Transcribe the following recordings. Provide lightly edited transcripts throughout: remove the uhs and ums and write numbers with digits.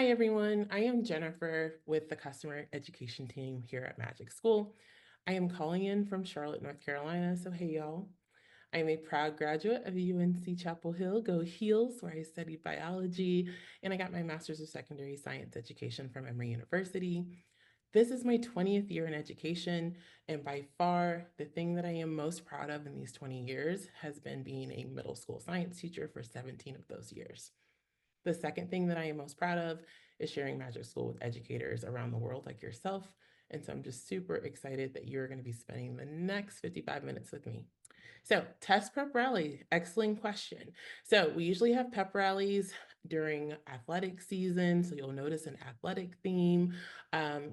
Hi, everyone. I am Jennifer with the customer education team here at Magic School. I am calling in from Charlotte, North Carolina. So, hey, y'all. I am a proud graduate of UNC Chapel Hill, Go Heels, where I studied biology, and I got my master's of secondary science education from Emory University. This is my 20th year in education, and by far, the thing that I am most proud of in these 20 years has been being a middle school science teacher for 17 of those years. The second thing that I am most proud of is sharing Magic School with educators around the world like yourself. And so I'm just super excited that you're going to be spending the next 55 minutes with me. So, test prep rally, excellent question. So, we usually have pep rallies during athletic season. So, you'll notice an athletic theme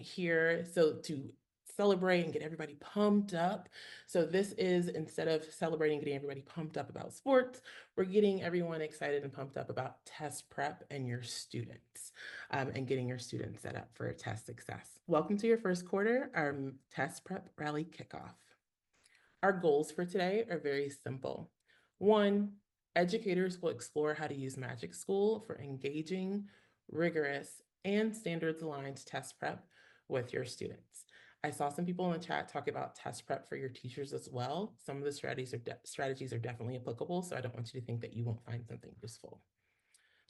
here. So, to celebrate and get everybody pumped up. So, this is instead of celebrating getting everybody pumped up about sports, we're getting everyone excited and pumped up about test prep and your students and getting your students set up for test success. Welcome to your first quarter, our test prep rally kickoff. Our goals for today are very simple. One, educators will explore how to use Magic School for engaging, rigorous, and standards aligned test prep with your students. I saw some people in the chat talk about test prep for your teachers as well. Some of the strategies are definitely applicable, so I don't want you to think that you won't find something useful.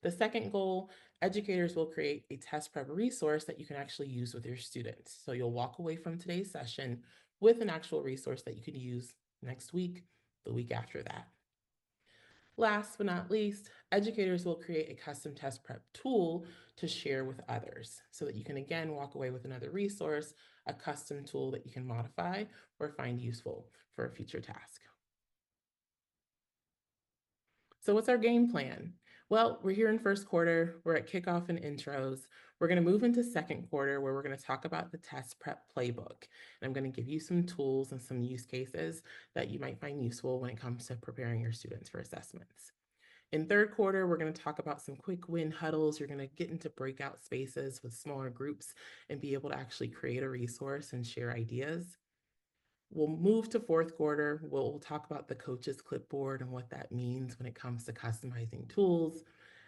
The second goal, educators will create a test prep resource that you can actually use with your students. So you'll walk away from today's session with an actual resource that you can use next week, the week after that. Last but not least, educators will create a custom test prep tool to share with others so that you can again walk away with another resource, a custom tool that you can modify or find useful for a future task. So what's our game plan? Well, we're here in first quarter, we're at kickoff and intros. We're gonna move into second quarter where we're gonna talk about the test prep playbook. And I'm gonna give you some tools and some use cases that you might find useful when it comes to preparing your students for assessments. In third quarter, we're gonna talk about some quick win huddles. You're gonna get into breakout spaces with smaller groups and be able to actually create a resource and share ideas. We'll move to fourth quarter. We'll talk about the coach's clipboard and what that means when it comes to customizing tools.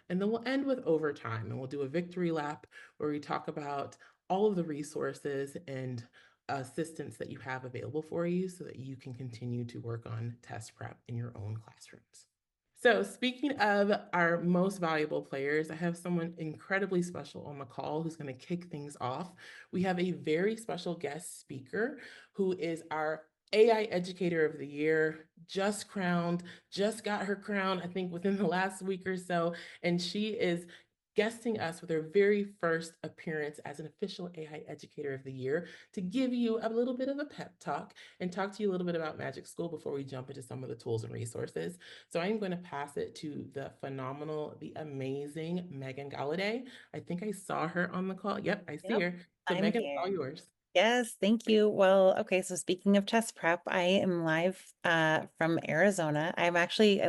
And then we'll end with overtime and we'll do a victory lap where we talk about all of the resources and assistance that you have available for you so that you can continue to work on test prep in your own classrooms. So speaking of our most valuable players, I have someone incredibly special on the call who's going to kick things off. We have a very special guest speaker who is our AI Educator of the Year, just crowned, just got her crown, I think within the last week or so. And she is guesting us with her very first appearance as an official AI Educator of the Year to give you a little bit of a pep talk and talk to you a little bit about Magic School before we jump into some of the tools and resources. So I'm going to pass it to the phenomenal, the amazing Megan Galladay. I think I saw her on the call. Yep, I see Yep, her. So I'm Megan, it's all here. yours. Yes, thank you. Well, okay, so speaking of test prep, I am live from Arizona. I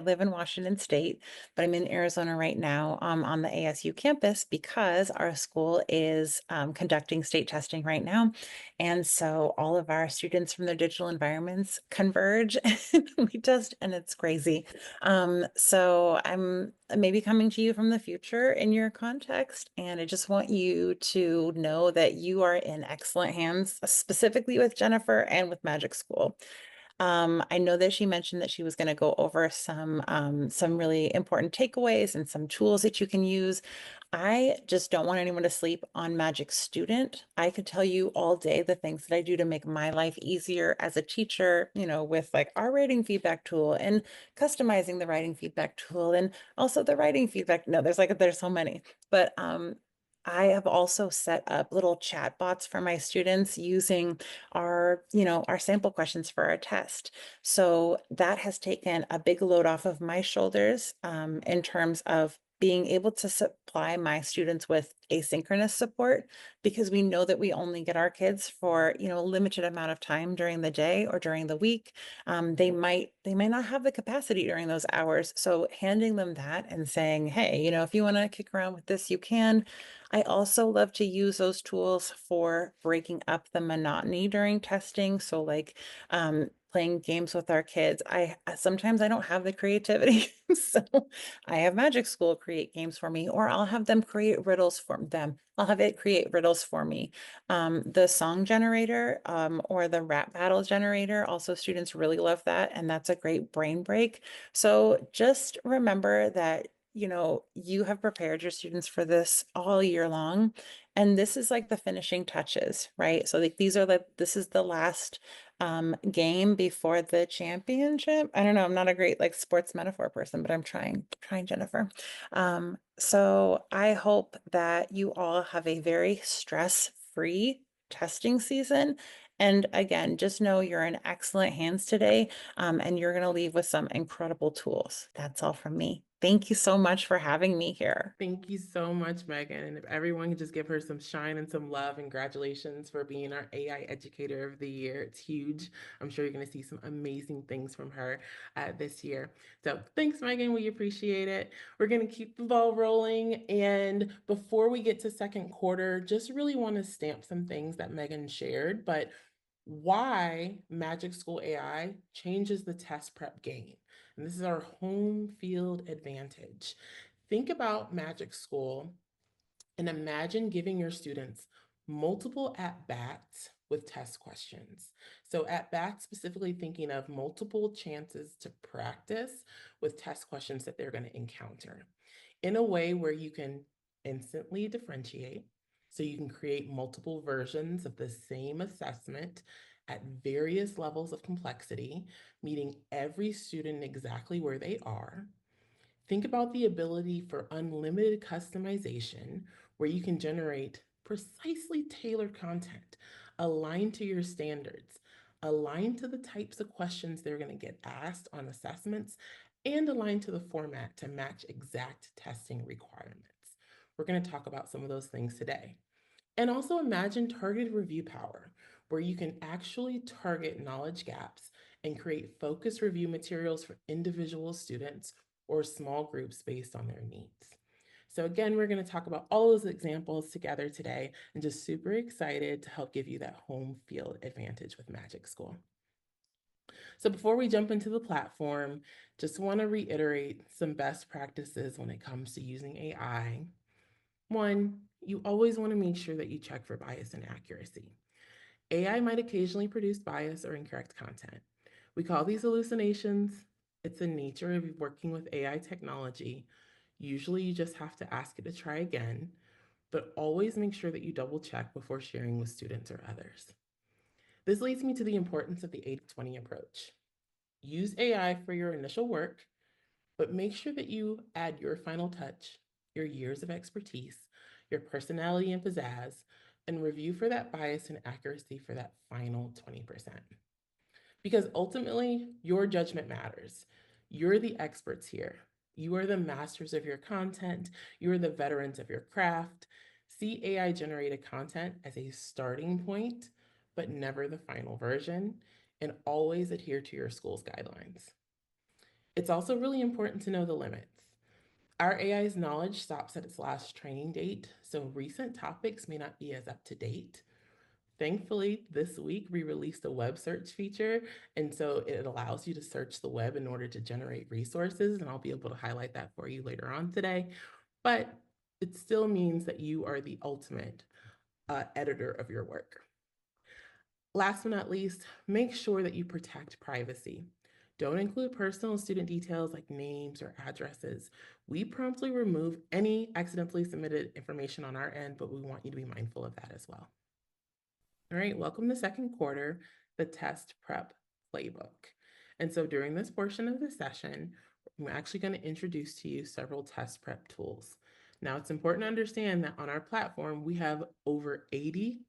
live in Washington State, but I'm in Arizona right now on the ASU campus because our school is conducting state testing right now. And so all of our students from their digital environments converge and we test, and it's crazy. So I'm maybe coming to you from the future in your context, and I just want you to know that you are in excellent hands, specifically with Jennifer and with Magic School. I know that she mentioned that she was going to go over some really important takeaways and some tools that you can use. I just don't want anyone to sleep on Magic Student. I could tell you all day the things that I do to make my life easier as a teacher, with like our writing feedback tool and customizing the writing feedback tool and also the writing feedback. No, there's so many, but I have also set up little chat bots for my students using our sample questions for our test. So that has taken a big load off of my shoulders in terms of being able to supply my students with asynchronous support, because we know that we only get our kids for a limited amount of time during the day or during the week. They might not have the capacity during those hours, so handing them that and saying, hey, if you want to kick around with this, you can. I also love to use those tools for breaking up the monotony during testing. So like playing games with our kids. Sometimes I don't have the creativity, so I have Magic School create games for me, or I'll have them create riddles for them. I'll have it create riddles for me. The song generator, or the rap battle generator, also students really love that, and that's a great brain break. So just remember that, you have prepared your students for this all year long. And this is like the finishing touches, right? So like this is the last game before the championship. I don't know, I'm not a great like sports metaphor person, but I'm trying, Jennifer. So I hope that you all have a very stress-free testing season. And again, just know you're in excellent hands today, and you're going to leave with some incredible tools. That's all from me. Thank you so much for having me here. Thank you so much, Megan. And if everyone could just give her some shine and some love, and congratulations for being our AI Educator of the Year. It's huge. I'm sure you're going to see some amazing things from her this year. So thanks, Megan. We appreciate it. We're going to keep the ball rolling. And before we get to second quarter, just really want to stamp some things that Megan shared, but why Magic School AI changes the test prep game. And this is our home field advantage. Think about Magic School and imagine giving your students multiple at-bats with test questions. So at-bats, specifically thinking of multiple chances to practice with test questions that they're going to encounter in a way where you can instantly differentiate. So you can create multiple versions of the same assessment at various levels of complexity, meeting every student exactly where they are. Think about the ability for unlimited customization, where you can generate precisely tailored content aligned to your standards, aligned to the types of questions they're going to get asked on assessments, and aligned to the format to match exact testing requirements. We're going to talk about some of those things today. And also imagine targeted review power, where you can actually target knowledge gaps and create focused review materials for individual students or small groups based on their needs. So again, we're going to talk about all those examples together today, and just super excited to help give you that home field advantage with Magic School. So before we jump into the platform, just want to reiterate some best practices when it comes to using AI. One, you always want to make sure that you check for bias and accuracy. AI might occasionally produce bias or incorrect content. We call these hallucinations. It's the nature of working with AI technology. Usually you just have to ask it to try again, but always make sure that you double check before sharing with students or others. This leads me to the importance of the 80-20 approach. Use AI for your initial work, but make sure that you add your final touch, your years of expertise, your personality and pizzazz, and review for that bias and accuracy for that final 20%. Because ultimately, your judgment matters. You're the experts here. You are the masters of your content. You are the veterans of your craft. See AI generated content as a starting point, but never the final version, and always adhere to your school's guidelines. It's also really important to know the limits. Our AI's knowledge stops at its last training date, so recent topics may not be as up to date. Thankfully, this week we released a web search feature, and so it allows you to search the web in order to generate resources, and I'll be able to highlight that for you later on today. But it still means that you are the ultimate editor of your work. Last but not least, make sure that you protect privacy. Don't include personal student details like names or addresses. We promptly remove any accidentally submitted information on our end, but we want you to be mindful of that as well. All right, welcome to second quarter, the test prep playbook. And so during this portion of the session, I'm actually going to introduce to you several test prep tools. Now, it's important to understand that on our platform, we have over 80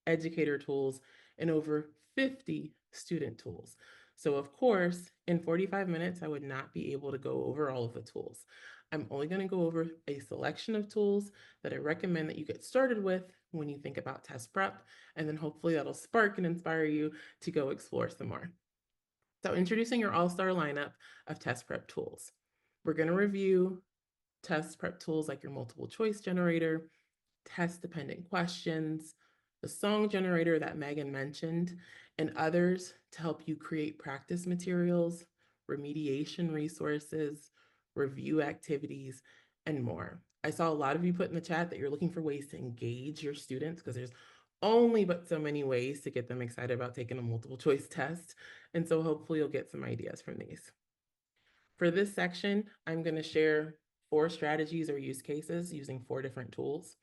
educator tools and over 50 student tools. So of course, in 45 minutes, I would not be able to go over all of the tools. I'm only going to go over a selection of tools that I recommend that you get started with when you think about test prep, and then hopefully that'll spark and inspire you to go explore some more. So introducing your all-star lineup of test prep tools. We're going to review test prep tools like your multiple choice generator, test dependent questions, the song generator that Megan mentioned, and others to help you create practice materials, remediation resources, review activities, and more. I saw a lot of you put in the chat that you're looking for ways to engage your students because there's only but so many ways to get them excited about taking a multiple choice test. And so hopefully you'll get some ideas from these. For this section, I'm going to share 4 strategies or use cases using 4 different tools.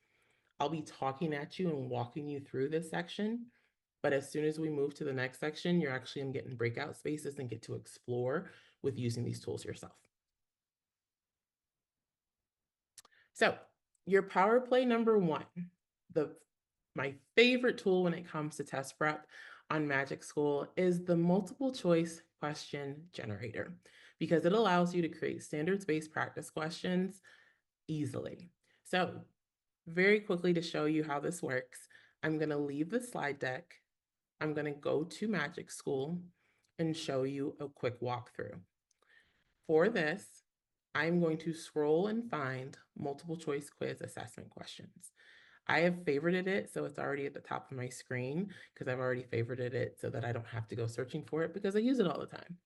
I'll be talking at you and walking you through this section, but as soon as we move to the next section, you're actually getting breakout spaces and get to explore with using these tools yourself. So your power play number 1, my favorite tool when it comes to test prep on MagicSchool is the multiple choice question generator, because it allows you to create standards-based practice questions easily. So very quickly to show you how this works, I'm going to leave the slide deck. I'm going to go to MagicSchool and show you a quick walkthrough. For this, I'm going to scroll and find multiple choice quiz assessment questions. I have favorited it, so it's already at the top of my screen because I've already favorited it so that I don't have to go searching for it because I use it all the time.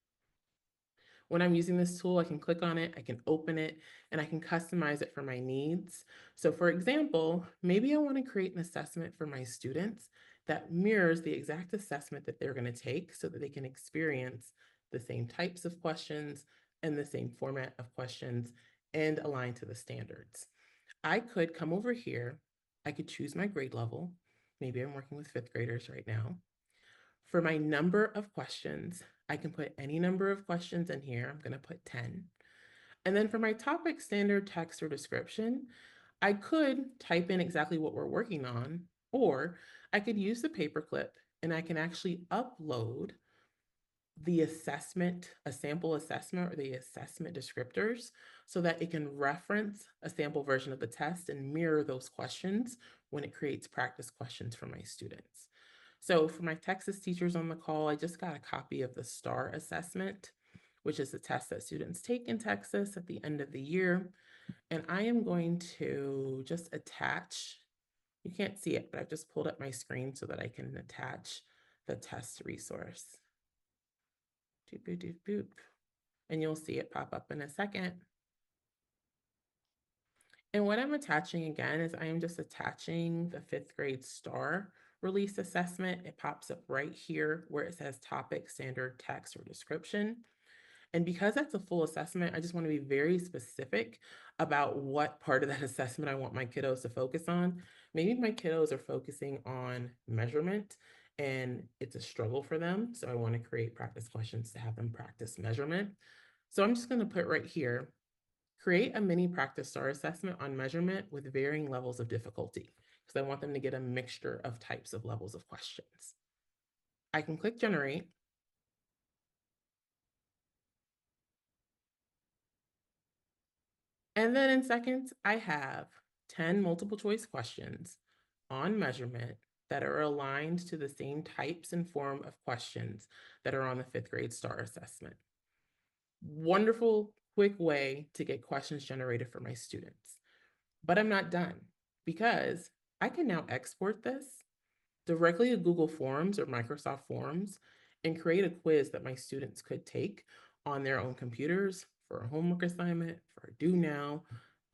When I'm using this tool, I can click on it, I can open it, and I can customize it for my needs. So for example, maybe I want to create an assessment for my students that mirrors the exact assessment that they're going to take so that they can experience the same types of questions and the same format of questions and align to the standards. I could come over here, I could choose my grade level. Maybe I'm working with 5th graders right now. For my number of questions, I can put any number of questions in here. I'm going to put 10. And then for my topic standard text or description, I could type in exactly what we're working on, or I could use the paperclip and I can actually upload the assessment, a sample assessment or the assessment descriptors so that it can reference a sample version of the test and mirror those questions when it creates practice questions for my students. So for my Texas teachers on the call, I just got a copy of the STAR assessment, which is a test that students take in Texas at the end of the year. And I am going to just attach, you can't see it, but I've just pulled up my screen so that I can attach the test resource. Doop, doop, doop, doop. And you'll see it pop up in a second. And what I'm attaching again is I am just attaching the 5th grade STAR release assessment. It pops up right here where it says topic, standard, text, or description. And because that's a full assessment, I just want to be very specific about what part of that assessment I want my kiddos to focus on. Maybe my kiddos are focusing on measurement and it's a struggle for them. So I want to create practice questions to have them practice measurement. So I'm just going to put right here, create a mini practice STAR assessment on measurement with varying levels of difficulty, because I want them to get a mixture of types of levels of questions. I can click generate. And then in seconds, I have 10 multiple choice questions on measurement that are aligned to the same types and form of questions that are on the 5th grade STAR assessment. Wonderful, quick way to get questions generated for my students. But I'm not done, because I can now export this directly to Google Forms or Microsoft Forms and create a quiz that my students could take on their own computers for a homework assignment, for a do now.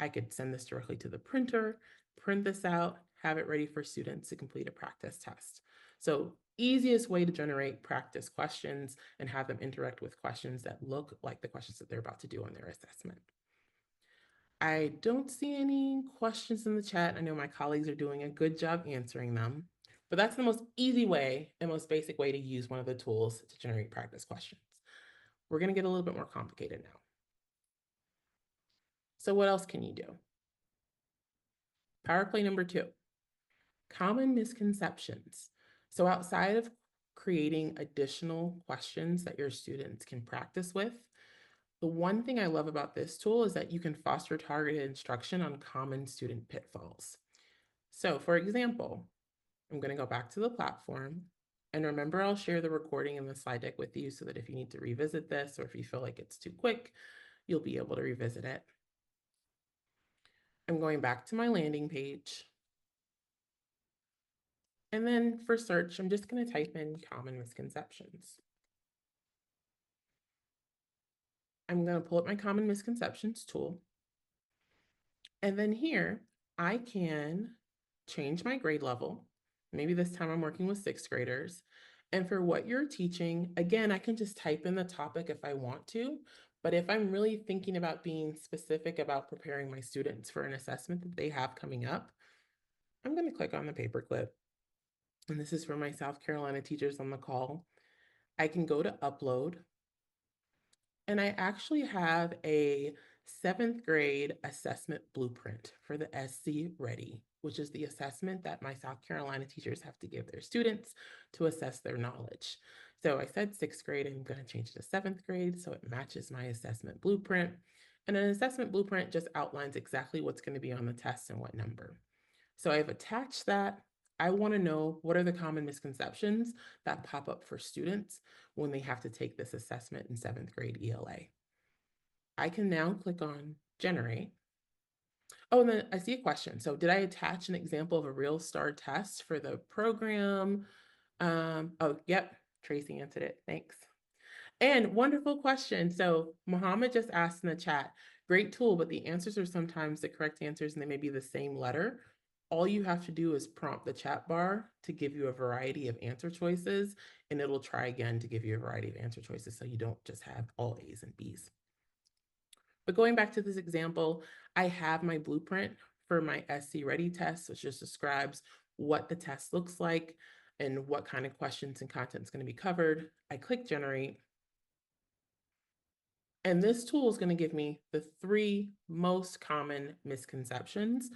I could send this directly to the printer, print this out, have it ready for students to complete a practice test. So easiest way to generate practice questions and have them interact with questions that look like the questions that they're about to do on their assessment. I don't see any questions in the chat. I know my colleagues are doing a good job answering them, but that's the most easy way and most basic way to use one of the tools to generate practice questions. We're going to get a little bit more complicated now. So what else can you do? Power play number 2, common misconceptions. So outside of creating additional questions that your students can practice with, the one thing I love about this tool is that you can foster targeted instruction on common student pitfalls. So for example, I'm going to go back to the platform, and remember, I'll share the recording in the slide deck with you so that if you need to revisit this or if you feel like it's too quick, you'll be able to revisit it. I'm going back to my landing page. And then for search, I'm just going to type in common misconceptions. I'm going to pull up my common misconceptions tool. And then here, I can change my grade level. Maybe this time I'm working with 6th graders. And for what you're teaching, again, I can just type in the topic if I want to. But if I'm really thinking about being specific about preparing my students for an assessment that they have coming up, I'm going to click on the paperclip. And this is for my South Carolina teachers on the call. I can go to upload. And I actually have a 7th grade assessment blueprint for the SC Ready, which is the assessment that my South Carolina teachers have to give their students to assess their knowledge. So I said 6th grade, I'm going to change it to 7th grade so it matches my assessment blueprint. And an assessment blueprint just outlines exactly what's going to be on the test and what number. So I've attached that. I want to know what are the common misconceptions that pop up for students when they have to take this assessment in 7th grade ELA. I can now click on generate. Oh, and then I see a question. So did I attach an example of a real STAR test for the program? Oh, yep, Tracy answered it. Thanks. And wonderful question. So Mohammed just asked in the chat, great tool, but the answers are sometimes the correct answers and they may be the same letter. All you have to do is prompt the chat bar to give you a variety of answer choices, and it'll try again to give you a variety of answer choices so you don't just have all A's and B's. But going back to this example, I have my blueprint for my SC Ready test, which just describes what the test looks like and what kind of questions and content is going to be covered. I click generate. And this tool is going to give me the 3 most common misconceptions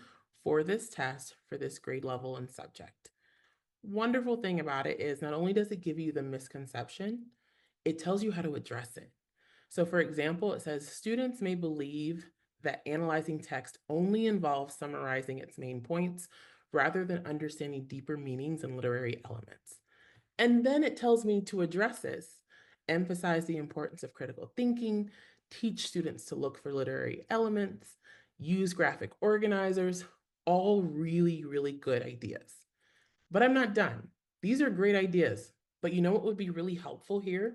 for this test for this grade level and subject. Wonderful thing about it is not only does it give you the misconception, it tells you how to address it. So for example, it says students may believe that analyzing text only involves summarizing its main points rather than understanding deeper meanings and literary elements. And then it tells me to address this, emphasize the importance of critical thinking, teach students to look for literary elements, use graphic organizers, all really, really good ideas. But I'm not done. These are great ideas, but you know what would be really helpful here?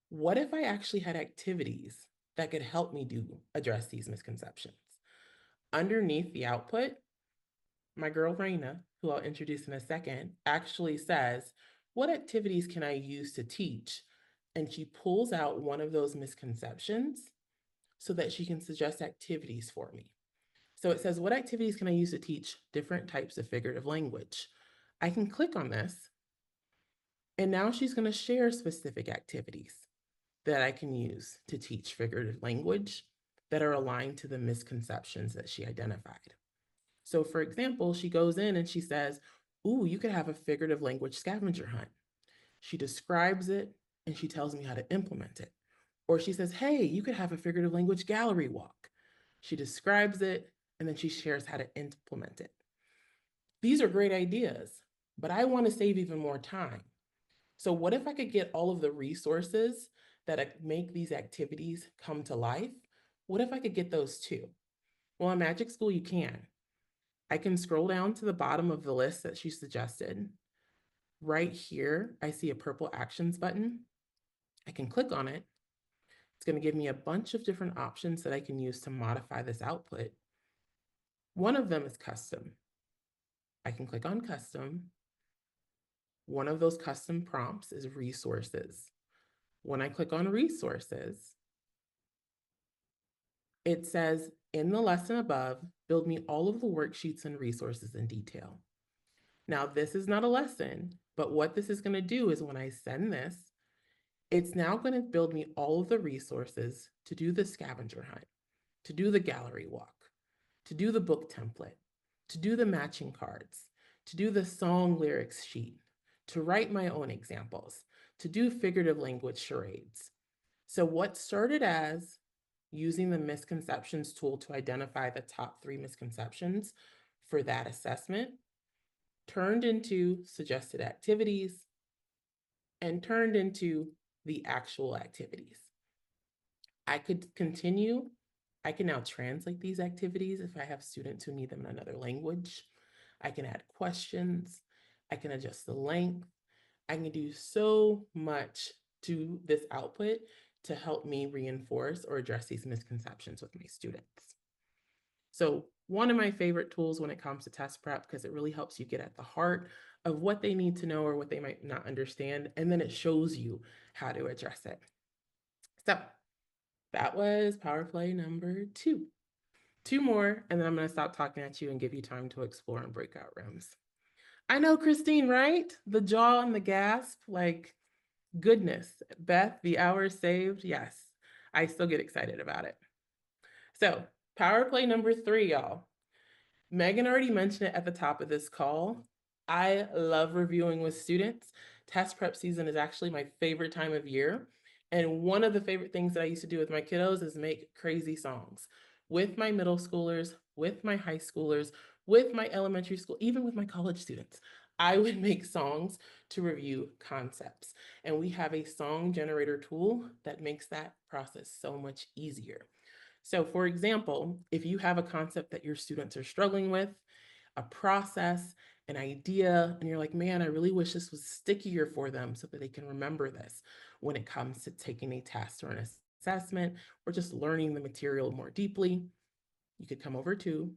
What if I actually had activities that could help me address these misconceptions? Underneath the output, my girl Raina, who I'll introduce in a second, actually says, what activities can I use to teach? And she pulls out one of those misconceptions so that she can suggest activities for me. So it says, what activities can I use to teach different types of figurative language? I can click on this, and now she's going to share specific activities that I can use to teach figurative language that are aligned to the misconceptions that she identified. So for example, she goes in and she says, ooh, you could have a figurative language scavenger hunt. She describes it and she tells me how to implement it. Or she says, hey, you could have a figurative language gallery walk. She describes it and then she shares how to implement it. These are great ideas, but I want to save even more time. So what if I could get all of the resources that make these activities come to life? What if I could get those too? Well, in MagicSchool, you can. I can scroll down to the bottom of the list that she suggested. Right here, I see a purple actions button. I can click on it. It's going to give me a bunch of different options that I can use to modify this output. One of them is custom. I can click on custom. One of those custom prompts is resources. When I click on resources, it says in the lesson above, build me all of the worksheets and resources in detail. Now, this is not a lesson, but what this is going to do is when I send this, it's now going to build me all of the resources to do the scavenger hunt, to do the gallery walk, to do the book template, to do the matching cards, to do the song lyrics sheet, to write my own examples, to do figurative language charades. So what started as using the misconceptions tool to identify the top 3 misconceptions for that assessment turned into suggested activities and turned into the actual activities. I could continue. I can now translate these activities if I have students who need them in another language. I can add questions. I can adjust the length. I can do so much to this output to help me reinforce or address these misconceptions with my students. So one of my favorite tools when it comes to test prep, because it really helps you get at the heart of what they need to know or what they might not understand, and then it shows you how to address it. So that was power play number 2. 2 more, and then I'm going to stop talking at you and give you time to explore in breakout rooms. I know, Christine, right? The jaw and the gasp, like, goodness. Beth, the hours saved. Yes, I still get excited about it. So, power play number 3, y'all. Megan already mentioned it at the top of this call. I love reviewing with students. Test prep season is actually my favorite time of year. And one of the favorite things that I used to do with my kiddos is make crazy songs with my middle schoolers, with my high schoolers, with my elementary school, even with my college students. I would make songs to review concepts. And we have a song generator tool that makes that process so much easier. So for example, if you have a concept that your students are struggling with, a process, an idea, and you're like, man, I really wish this was stickier for them so that they can remember this when it comes to taking a test or an assessment or just learning the material more deeply, you could come over to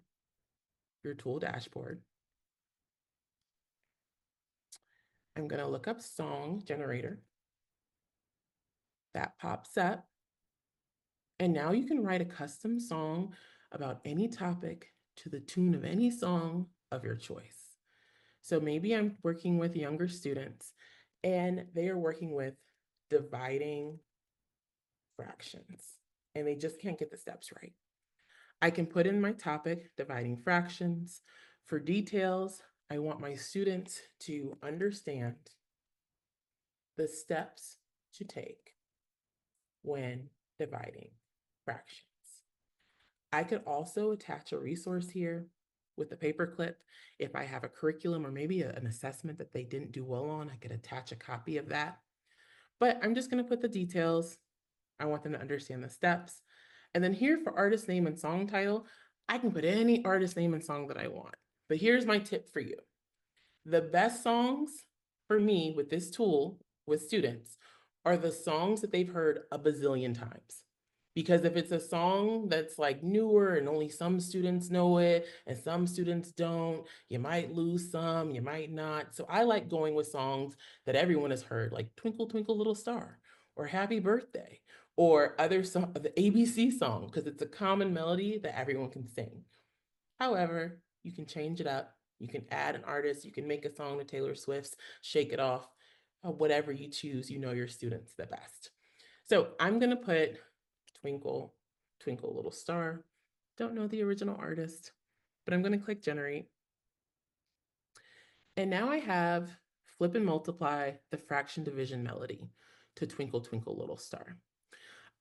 your tool dashboard. I'm going to look up song generator. That pops up. And now you can write a custom song about any topic to the tune of any song of your choice. So maybe I'm working with younger students and they are working with dividing fractions and they just can't get the steps right. I can put in my topic, dividing fractions. For details, I want my students to understand the steps to take when dividing fractions. I could also attach a resource here with a paperclip. If I have a curriculum or maybe an assessment that they didn't do well on, I could attach a copy of that. But I'm just going to put the details. I want them to understand the steps. And then here for artist name and song title, I can put any artist name and song that I want. But here's my tip for you. The best songs for me with this tool with students are the songs that they've heard a bazillion times. Because if it's a song that's like newer and only some students know it and some students don't, you might lose some, you might not. So I like going with songs that everyone has heard, like Twinkle, Twinkle, Little Star or Happy Birthday or other song, the ABC song, because it's a common melody that everyone can sing. However, you can change it up. You can add an artist. You can make a song to Taylor Swift's Shake It Off, whatever you choose, you know your students the best. So I'm going to put Twinkle, Twinkle Little Star. Don't know the original artist, but I'm going to click generate. And now I have flip and multiply the fraction division melody to Twinkle, Twinkle Little Star.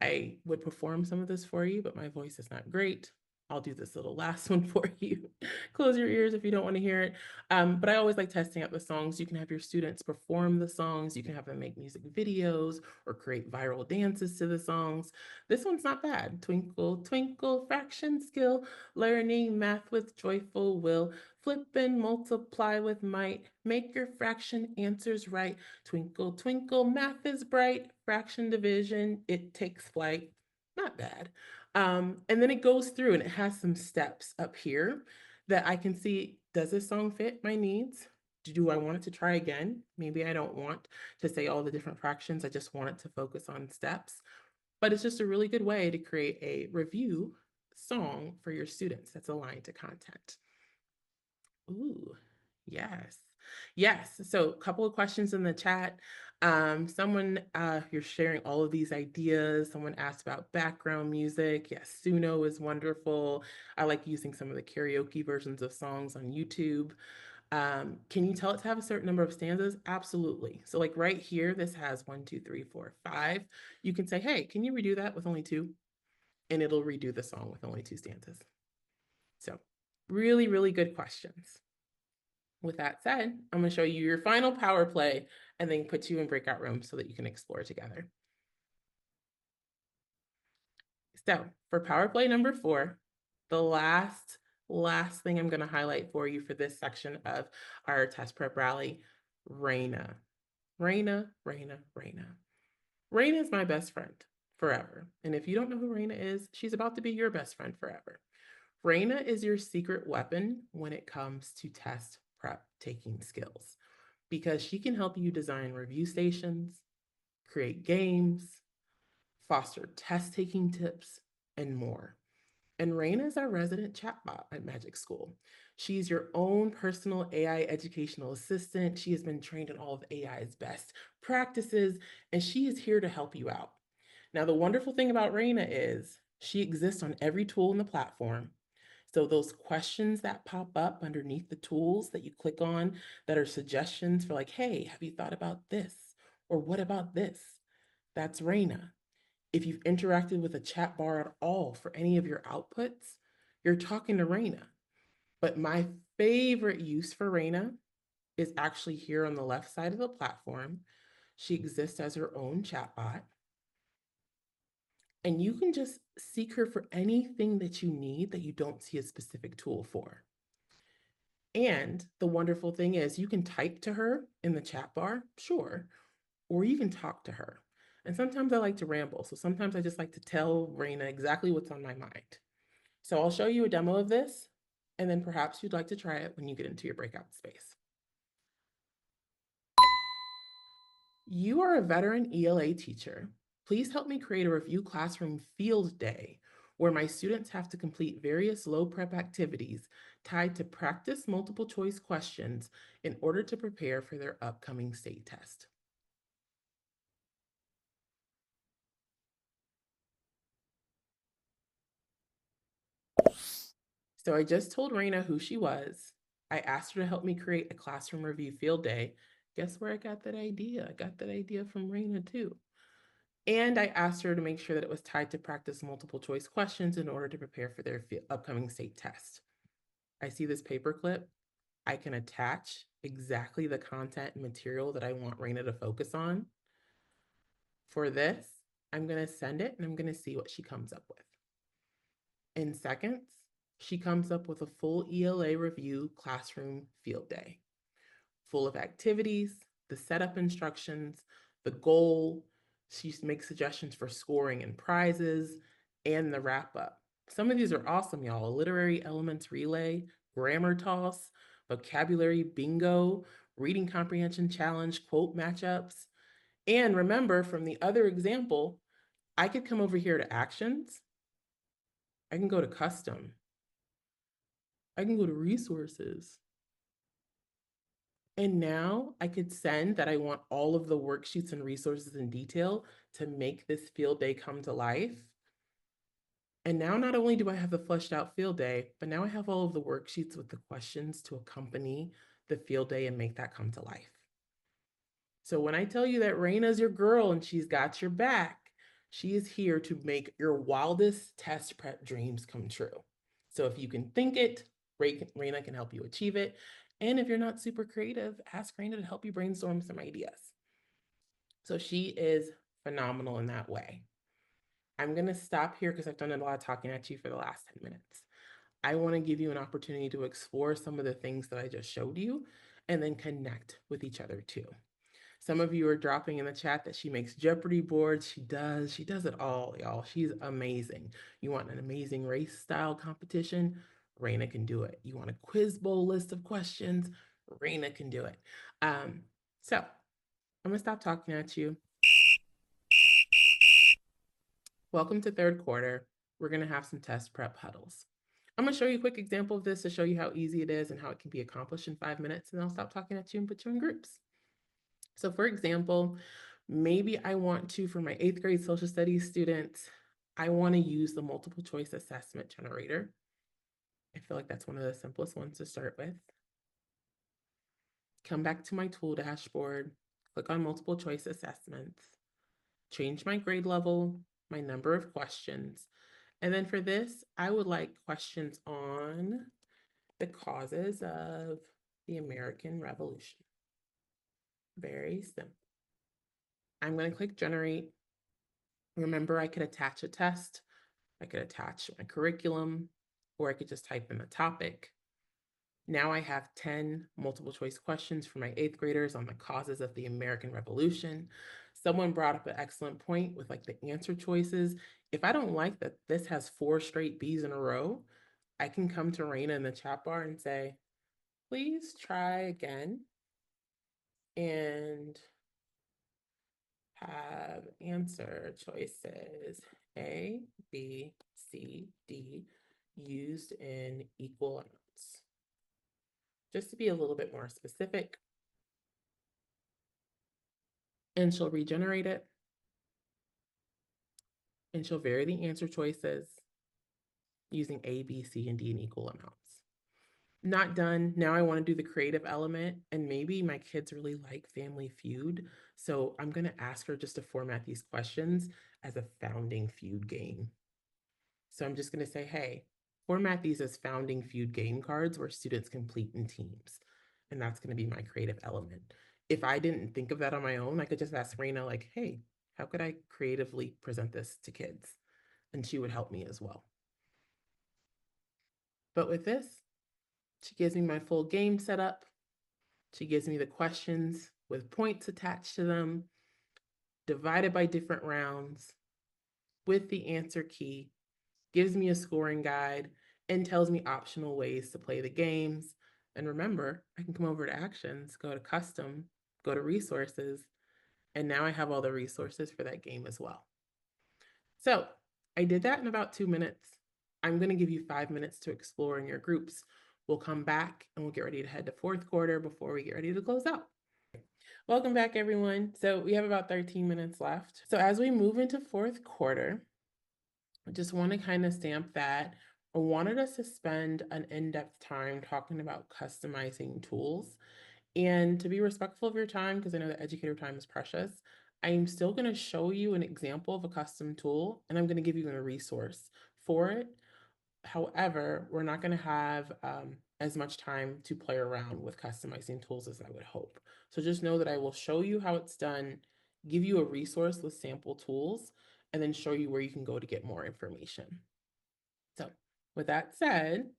I would perform some of this for you, but my voice is not great. I'll do this little last one for you. Close your ears if you don't want to hear it. But I always like testing out the songs. You can have your students perform the songs. You can have them make music videos or create viral dances to the songs. This one's not bad. Twinkle, twinkle, fraction skill, learning math with joyful will, flip and multiply with might, make your fraction answers right. Twinkle, twinkle, math is bright, fraction division, it takes flight. Not bad. And then it goes through and it has some steps up here that I can see, does this song fit my needs? Do I want it to try again? Maybe I don't want to say all the different fractions. I just want it to focus on steps. But it's just a really good way to create a review song for your students that's aligned to content. Ooh, yes. Yes. So a couple of questions in the chat. You're sharing all of these ideas. Someone asked about background music. Yes, Suno is wonderful. I like using some of the karaoke versions of songs on YouTube. Can you tell it to have a certain number of stanzas? Absolutely. So like right here, this has 1, 2, 3, 4, 5. You can say, hey, can you redo that with only 2? And it'll redo the song with only 2 stanzas. So really, really good questions. With that said, I'm going to show you your final power play and then put you in breakout rooms so that you can explore together. So for power play number 4, the last last thing I'm going to highlight for you for this section of our test prep rally, Raina. Raina, Raina, Raina. Raina is my best friend forever. And if you don't know who Raina is, she's about to be your best friend forever. Raina is your secret weapon when it comes to test prep taking skills because she can help you design review stations, create games, foster test taking tips, and more. And Raina is our resident chatbot at Magic School. She's your own personal AI educational assistant. She has been trained in all of AI's best practices, and she is here to help you out. Now, the wonderful thing about Raina is she exists on every tool in the platform. So those questions that pop up underneath the tools that you click on that are suggestions for like, hey, have you thought about this? Or what about this? That's Raina. If you've interacted with a chat bar at all for any of your outputs, you're talking to Raina. But my favorite use for Raina is actually here on the left side of the platform. She exists as her own chatbot. And you can just seek her for anything that you need that you don't see a specific tool for. And the wonderful thing is you can type to her in the chat bar, sure, or you can talk to her. And sometimes I like to ramble. So sometimes I just like to tell Raina exactly what's on my mind. So I'll show you a demo of this, and then perhaps you'd like to try it when you get into your breakout space. You are a veteran ELA teacher. Please help me create a review classroom field day where my students have to complete various low prep activities tied to practice multiple choice questions in order to prepare for their upcoming state test. So I just told Raina who she was. I asked her to help me create a classroom review field day. Guess where I got that idea? I got that idea from Raina too. And I asked her to make sure that it was tied to practice multiple choice questions in order to prepare for their upcoming state test. I see this paperclip. I can attach exactly the content and material that I want Raina to focus on. For this, I'm going to send it and I'm going to see what she comes up with. In seconds, she comes up with a full ELA review classroom field day, full of activities, the setup instructions, the goal. She makes suggestions for scoring and prizes, and the wrap up. Some of these are awesome, y'all. Literary elements relay, grammar toss, vocabulary bingo, reading comprehension challenge, quote matchups. And remember from the other example, I could come over here to actions. I can go to custom. I can go to resources. And now I could send that I want all of the worksheets and resources in detail to make this field day come to life. And now not only do I have the fleshed out field day, but now I have all of the worksheets with the questions to accompany the field day and make that come to life. So when I tell you that Raina's your girl and she's got your back, she is here to make your wildest test prep dreams come true. So if you can think it, Raina can help you achieve it. And if you're not super creative, ask Raina to help you brainstorm some ideas. So she is phenomenal in that way. I'm going to stop here because I've done a lot of talking at you for the last 10 minutes. I want to give you an opportunity to explore some of the things that I just showed you and then connect with each other too. Some of you are dropping in the chat that she makes Jeopardy boards. She does it all, y'all. She's amazing. You want an amazing race style competition? Raina can do it. You want a quiz bowl list of questions? Raina can do it. So I'm gonna stop talking at you. Welcome to third quarter. We're gonna have some test prep huddles. I'm gonna show you a quick example of this to show you how easy it is and how it can be accomplished in 5 minutes, and then I'll stop talking at you and put you in groups. So for example, maybe I want to, for my 8th grade social studies students, I want to use the multiple choice assessment generator. I feel like that's one of the simplest ones to start with. Come back to my tool dashboard, click on multiple choice assessments, change my grade level, my number of questions. And then for this, I would like questions on the causes of the American Revolution. Very simple. I'm going to click generate. Remember, I could attach a test. I could attach my curriculum. or I could just type in the topic. Now I have 10 multiple choice questions for my 8th graders on the causes of the American Revolution. Someone brought up an excellent point with like the answer choices. If I don't like that this has 4 straight B's in a row, I can come to Raina in the chat bar and say, please try again and have answer choices A, B, C, D used in equal amounts. Just to be a little bit more specific. And she'll regenerate it. And she'll vary the answer choices using A, B, C, and D in equal amounts. Not done. Now I want to do the creative element, and maybe my kids really like Family Feud. So I'm going to ask her just to format these questions as a founding feud game. So I'm just going to say, hey, format these as founding feud game cards where students complete in teams. And that's going to be my creative element. If I didn't think of that on my own, I could just ask Raina, like, hey, how could I creatively present this to kids? And she would help me as well. But with this, she gives me my full game setup. She gives me the questions with points attached to them, divided by different rounds, with the answer key, gives me a scoring guide, and tells me optional ways to play the games. And remember, I can come over to Actions, go to Custom, go to Resources, and now I have all the resources for that game as well. So I did that in about 2 minutes. I'm going to give you 5 minutes to explore in your groups. We'll come back and we'll get ready to head to 4th quarter before we get ready to close out. Welcome back, everyone. So we have about 13 minutes left. So as we move into 4th quarter, I just want to kind of stamp that I wanted us to spend an in-depth time talking about customizing tools. And to be respectful of your time, because I know that educator time is precious, I am still going to show you an example of a custom tool, and I'm going to give you a resource for it. However, we're not going to have as much time to play around with customizing tools as I would hope. So just know that I will show you how it's done, give you a resource with sample tools, and then show you where you can go to get more information. So with that said,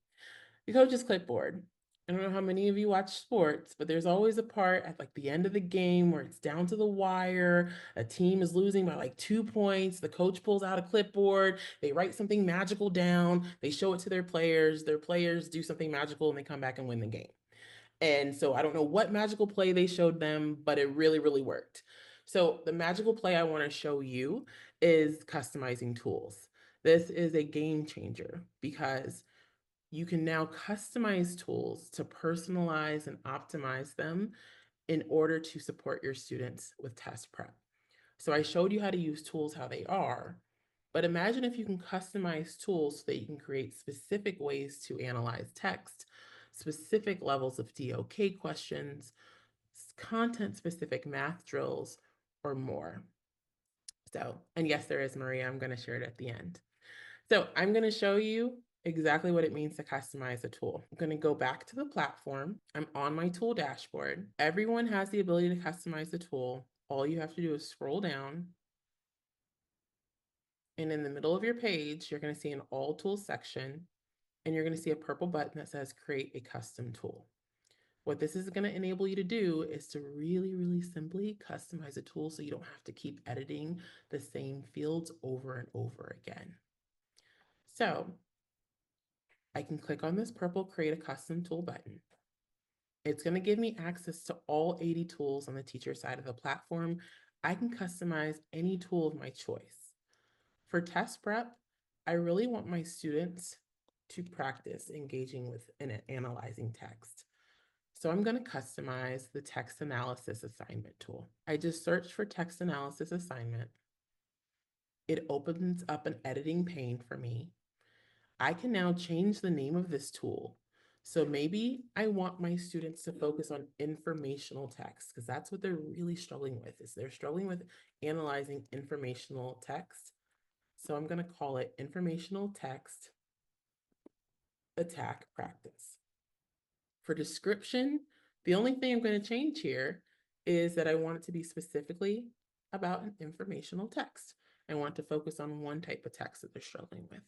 the coach's clipboard. I don't know how many of you watch sports, but there's always a part at like the end of the game where it's down to the wire. A team is losing by like 2 points. The coach pulls out a clipboard. They write something magical down. They show it to their players. Their players do something magical and they come back and win the game. And so I don't know what magical play they showed them, but it really, really worked. So the magical play I want to show you is customizing tools. This is a game changer because you can now customize tools to personalize and optimize them in order to support your students with test prep. So I showed you how to use tools how they are, but imagine if you can customize tools so that you can create specific ways to analyze text, specific levels of DOK questions, content-specific math drills, or more. So, and yes, there is Maria. I'm going to share it at the end. So I'm going to show you exactly what it means to customize a tool. I'm going to go back to the platform. I'm on my tool dashboard. Everyone has the ability to customize the tool. All you have to do is scroll down. And in the middle of your page, you're going to see an all tools section, and you're going to see a purple button that says create a custom tool. What this is going to enable you to do is to really, really simply customize a tool so you don't have to keep editing the same fields over and over again. So I can click on this purple create a custom tool button. It's going to give me access to all 80 tools on the teacher side of the platform. I can customize any tool of my choice. For test prep, I really want my students to practice engaging with and analyzing text. So I'm going to customize the text analysis assignment tool. I just searched for text analysis assignment. It opens up an editing pane for me. I can now change the name of this tool. So maybe I want my students to focus on informational text because that's what they're really struggling with, is they're struggling with analyzing informational text. So I'm going to call it informational text attack practice. For description, the only thing I'm going to change here is that I want it to be specifically about an informational text. I want to focus on one type of text that they're struggling with.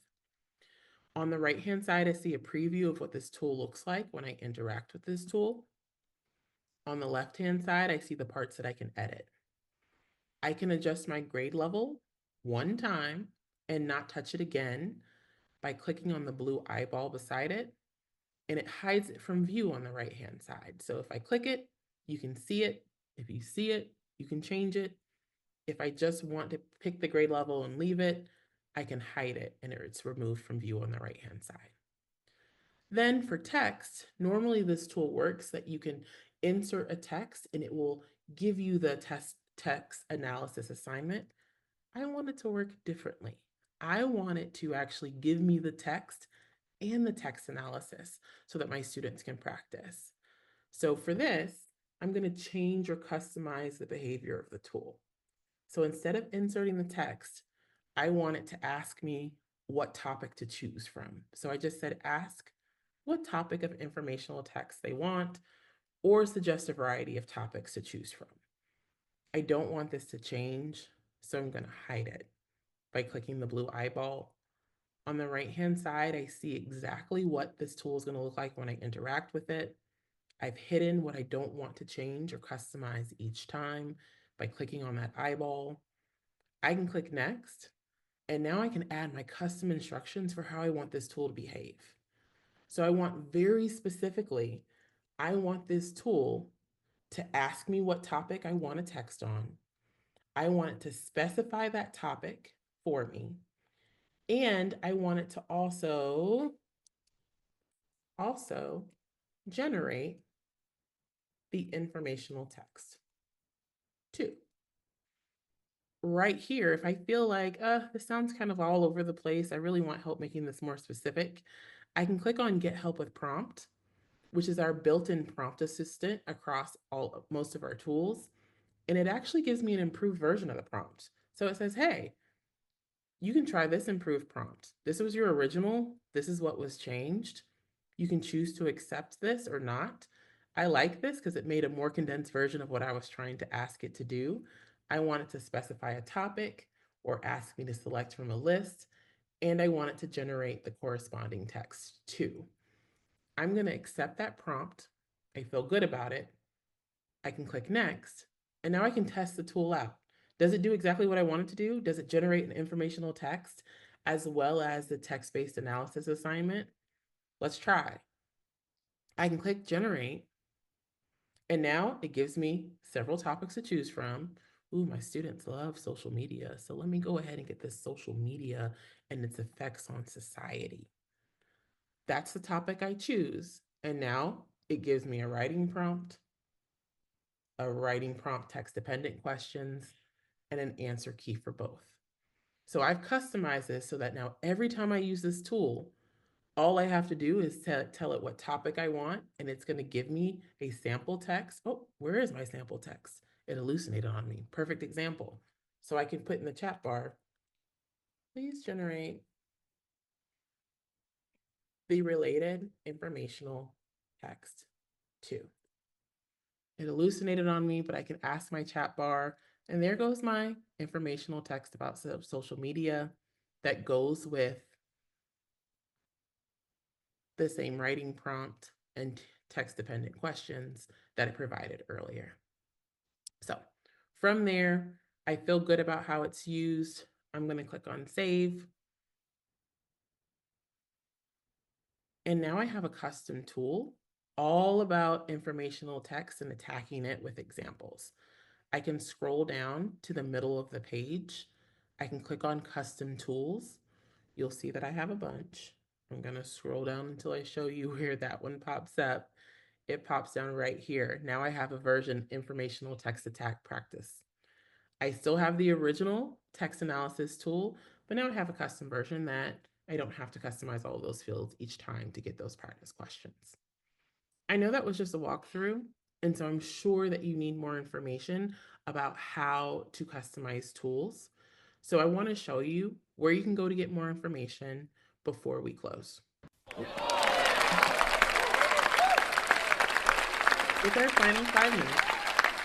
On the right-hand side, I see a preview of what this tool looks like when I interact with this tool. On the left-hand side, I see the parts that I can edit. I can adjust my grade level one time and not touch it again by clicking on the blue eyeball beside it, and it hides it from view on the right-hand side. So if I click it, you can see it. If you see it, you can change it. If I just want to pick the grade level and leave it, I can hide it and it's removed from view on the right-hand side. Then for text, normally this tool works that you can insert a text and it will give you the text analysis assignment. I want it to work differently. I want it to actually give me the text and the text analysis so that my students can practice. So for this, I'm going to change or customize the behavior of the tool. So instead of inserting the text, I want it to ask me what topic to choose from. So I just said, ask what topic of informational text they want, or suggest a variety of topics to choose from. I don't want this to change, so I'm going to hide it by clicking the blue eyeball. On the right-hand side, I see exactly what this tool is going to look like when I interact with it. I've hidden what I don't want to change or customize each time by clicking on that eyeball. I can click next, and now I can add my custom instructions for how I want this tool to behave. So I want very specifically, I want this tool to ask me what topic I want to text on. I want it to specify that topic for me. And I want it to also generate the informational text too. Right here, if I feel like, this sounds kind of all over the place, I really want help making this more specific, I can click on Get Help with Prompt, which is our built-in prompt assistant across most of our tools. And it actually gives me an improved version of the prompt. So it says, hey, you can try this improved prompt. This was your original. This is what was changed. You can choose to accept this or not. I like this because it made a more condensed version of what I was trying to ask it to do. I want it to specify a topic or ask me to select from a list, and I want it to generate the corresponding text too. I'm going to accept that prompt. I feel good about it. I can click next, and now I can test the tool out. Does it do exactly what I want it to do? Does it generate an informational text as well as the text-based analysis assignment? Let's try. I can click generate, and now it gives me several topics to choose from. Ooh, my students love social media. So let me go ahead and get this social media and its effects on society. That's the topic I choose. And now it gives me a writing prompt text-dependent questions, and an answer key for both. So I've customized this so that now every time I use this tool, all I have to do is tell it what topic I want, and it's going to give me a sample text. Oh, where is my sample text? It hallucinated on me. Perfect example. So I can put in the chat bar, please generate the related informational text too. It hallucinated on me, but I can ask my chat bar, and there goes my informational text about social media that goes with the same writing prompt and text-dependent questions that I provided earlier. So from there, I feel good about how it's used. I'm going to click on Save. And now I have a custom tool all about informational text and attacking it with examples. I can scroll down to the middle of the page. I can click on Custom Tools. You'll see that I have a bunch. I'm going to scroll down until I show you where that one pops up. It pops down right here. Now I have a version Informational Text Attack Practice. I still have the original text analysis tool, but now I have a custom version that I don't have to customize all of those fields each time to get those practice questions. I know that was just a walkthrough, and so I'm sure that you need more information about how to customize tools. So I want to show you where you can go to get more information before we close. With our final 5 minutes,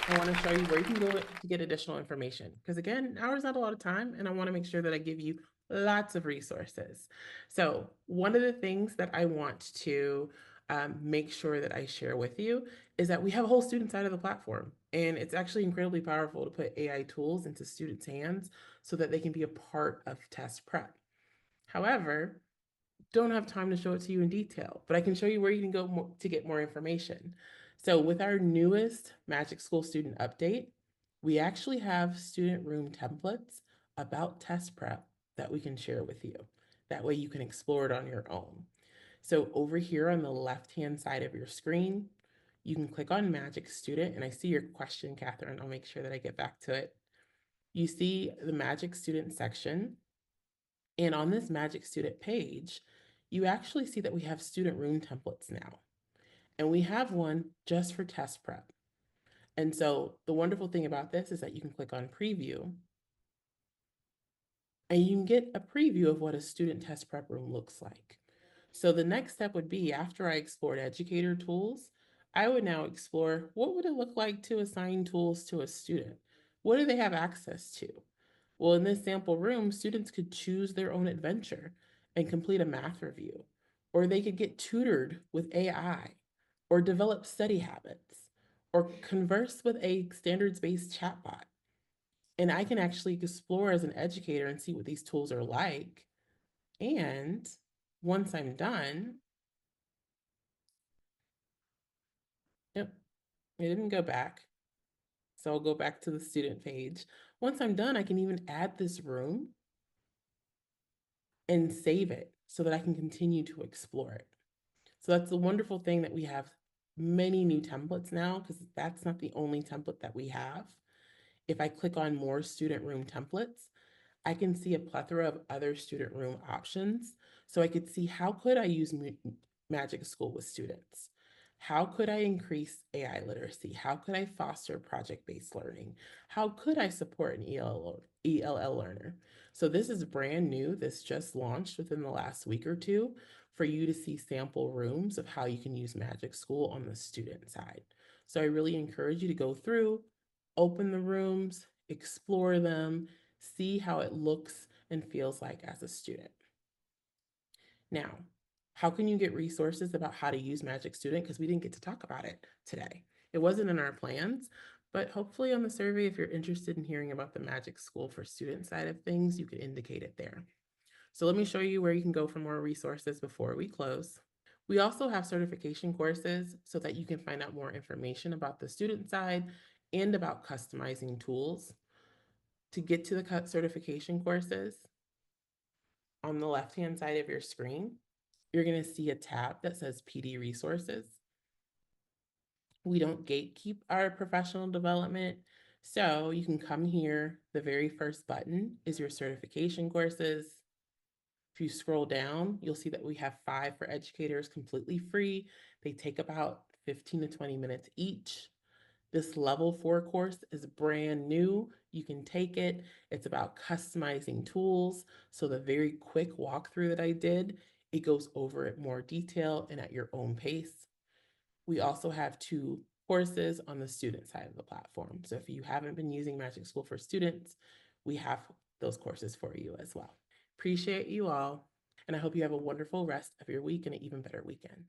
I want to show you where you can go to get additional information. Because again, an hour is not a lot of time, and I want to make sure that I give you lots of resources. So one of the things that I want to make sure that I share with you is that we have a whole student side of the platform. And it's actually incredibly powerful to put AI tools into students' hands so that they can be a part of test prep. However, don't have time to show it to you in detail, but I can show you where you can go to get more information. So with our newest Magic School student update, we actually have student room templates about test prep that we can share with you. That way you can explore it on your own. So over here on the left-hand side of your screen, you can click on Magic Student, and I see your question, Catherine. I'll make sure that I get back to it. You see the Magic Student section, and on this Magic Student page, you actually see that we have student room templates now. And we have one just for test prep. And so the wonderful thing about this is that you can click on preview and you can get a preview of what a student test prep room looks like. So the next step would be, after I explored educator tools, I would now explore what would it look like to assign tools to a student? What do they have access to? Well, in this sample room, students could choose their own adventure and complete a math review, or they could get tutored with AI, or develop study habits, or converse with a standards-based chatbot. And I can actually explore as an educator and see what these tools are like. And once I'm done, yep, it didn't go back. So I'll go back to the student page. Once I'm done, I can even add this room and save it so that I can continue to explore it. So that's the wonderful thing, that we have many new templates now, because that's not the only template that we have. If I click on more student room templates, I can see a plethora of other student room options. So I could see, how could I use Magic School with students? How could I increase AI literacy? How could I foster project-based learning? How could I support an ELL learner? So this is brand new. This just launched within the last week or two for you to see sample rooms of how you can use Magic School on the student side. So I really encourage you to go through, open the rooms, explore them, see how it looks and feels like as a student. Now, how can you get resources about how to use Magic Student? Because we didn't get to talk about it today. It wasn't in our plans, but hopefully on the survey, if you're interested in hearing about the Magic School for student side of things, you could indicate it there. So let me show you where you can go for more resources before we close. We also have certification courses so that you can find out more information about the student side and about customizing tools. To get to the certification courses, on the left-hand side of your screen, you're going to see a tab that says PD Resources. We don't gatekeep our professional development, so you can come here. The very first button is your certification courses. If you scroll down, you'll see that we have 5 for educators completely free. They take about 15 to 20 minutes each. This level 4 course is brand new. You can take it. It's about customizing tools. So the very quick walkthrough that I did, it goes over it more detail and at your own pace. We also have 2 courses on the student side of the platform. So if you haven't been using Magic School for students, we have those courses for you as well. Appreciate you all, and I hope you have a wonderful rest of your week and an even better weekend.